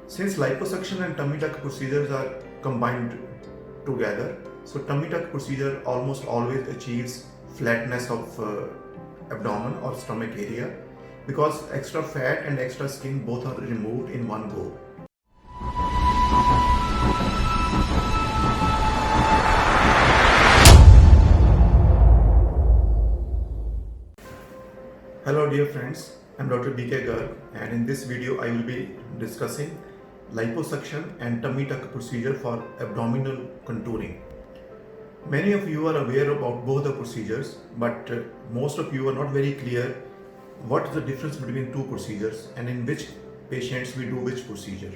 Since liposuction and tummy tuck procedures are combined together, so tummy tuck procedure almost always achieves flatness of abdomen or stomach area because extra fat and extra skin both are removed in one go. Hello dear friends, I'm Dr. BK Garg, and in this video I will be discussing liposuction and tummy tuck procedure for abdominal contouring. Many of you are aware about both the procedures, but most of you are not very clear what is the difference between two procedures and in which patients we do which procedure.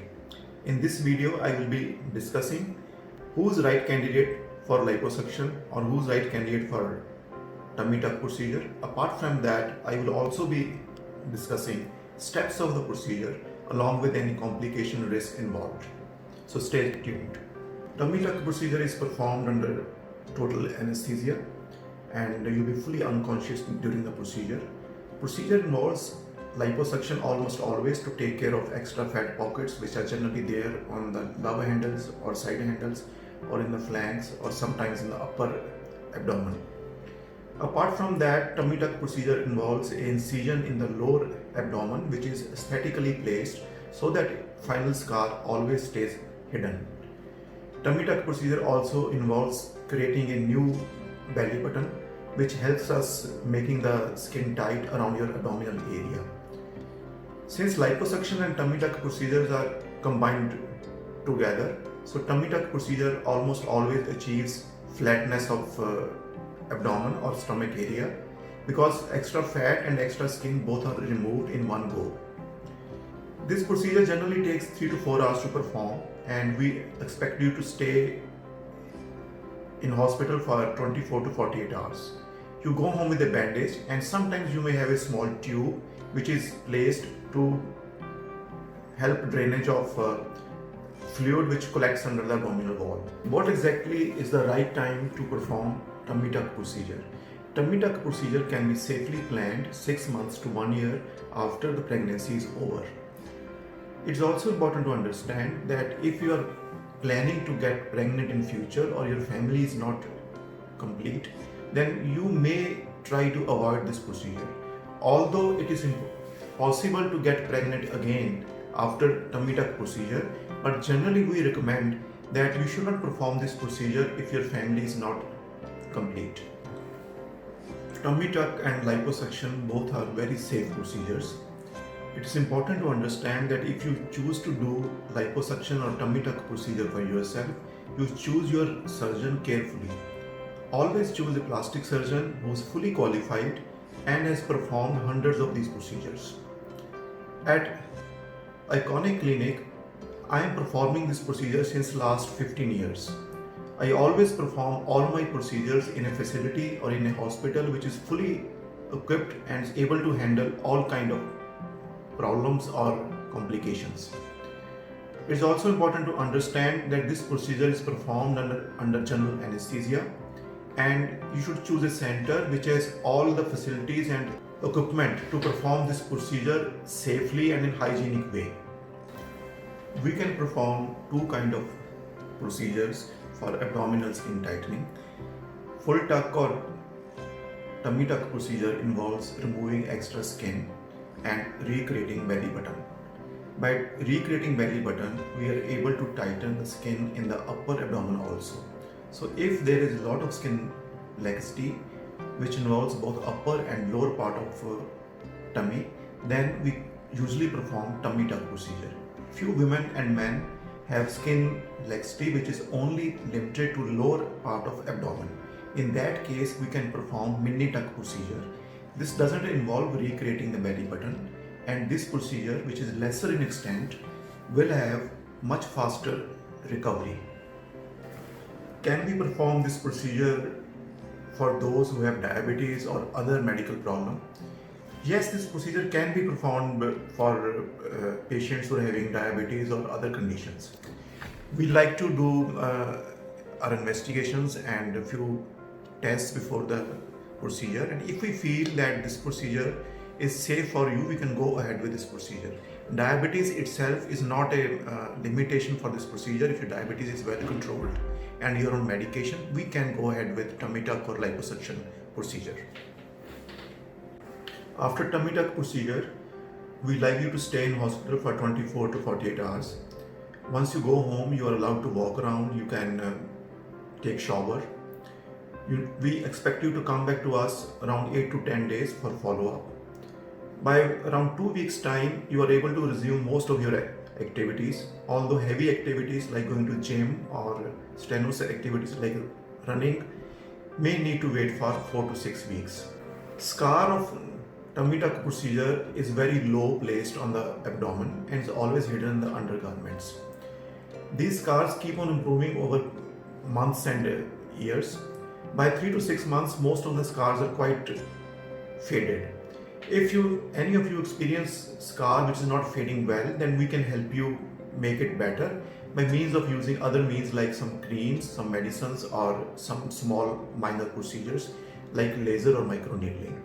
In this video I will be discussing who is right candidate for liposuction or who is right candidate for tummy tuck procedure. Apart from that, I will also be discussing steps of the procedure along with any complication risk involved. So stay tuned. Tummy tuck procedure is performed under total anesthesia and you'll be fully unconscious during the procedure. Procedure involves liposuction almost always to take care of extra fat pockets which are generally there on the love handles or side handles or in the flanks or sometimes in the upper abdomen. Apart from that, tummy tuck procedure involves an incision in the lower abdomen which is aesthetically placed so that final scar always stays hidden. Tummy tuck procedure also involves creating a new belly button which helps us making the skin tight around your abdominal area. Since liposuction and tummy tuck procedures are combined together, so tummy tuck procedure almost always achieves flatness of abdomen or stomach area because extra fat and extra skin both are removed in one go. This procedure generally takes 3 to 4 hours to perform and we expect you to stay in hospital for 24 to 48 hours. You go home with a bandage and sometimes you may have a small tube which is placed to help drainage of fluid which collects under the abdominal wall. What exactly is the right time to perform tummy tuck procedure? Tummy tuck procedure can be safely planned 6 months to 1 year after the pregnancy is over. It's also important to understand that if you are planning to get pregnant in future or your family is not complete, then you may try to avoid this procedure. Although it is possible to get pregnant again after tummy tuck procedure, but generally we recommend that you should not perform this procedure if your family is not complete. Tummy tuck and liposuction both are very safe procedures. It is important to understand that if you choose to do liposuction or tummy tuck procedure for yourself, you choose your surgeon carefully. Always choose a plastic surgeon who is fully qualified and has performed hundreds of these procedures. At Iconic Clinic, I am performing this procedure since last 15 years. I always perform all my procedures in a facility or in a hospital which is fully equipped and is able to handle all kind of problems or complications. It's also important to understand that this procedure is performed under general anesthesia and you should choose a center which has all the facilities and equipment to perform this procedure safely and in hygienic way. We can perform two kind of procedures for abdominal skin tightening. Full tuck or tummy tuck procedure involves removing extra skin and recreating belly button. By recreating belly button, we are able to tighten the skin in the upper abdomen also. So if there is a lot of skin laxity which involves both upper and lower part of tummy, then we usually perform tummy tuck procedure. Few women and men have skin laxity which is only limited to lower part of abdomen. In that case, we can perform mini tuck procedure. This doesn't involve recreating the belly button, and this procedure, which is lesser in extent, will have much faster recovery. Can we perform this procedure for those who have diabetes or other medical problem? Yes, this procedure can be performed for patients who are having diabetes or other conditions. We like to do our investigations and a few tests before the procedure, and if we feel that this procedure is safe for you, we can go ahead with this procedure. Diabetes itself is not a limitation for this procedure. If your diabetes is well controlled and you're on medication, we can go ahead with tummy tuck or liposuction procedure. After tummy tuck procedure, we like you to stay in hospital for 24 to 48 hours. Once you go home, you are allowed to walk around, you can take shower. We expect you to come back to us around 8 to 10 days for follow-up. By around 2 weeks time, you are able to resume most of your activities, although heavy activities like going to gym or strenuous activities like running may need to wait for 4 to 6 weeks. Scar of tummy tuck procedure is very low placed on the abdomen and is always hidden in the undergarments. These scars keep on improving over months and years. By 3 to 6 months, most of the scars are quite faded. If any of you experience scar which is not fading well, then we can help you make it better by means of using other means like some creams, some medicines, or some small minor procedures like laser or microneedling.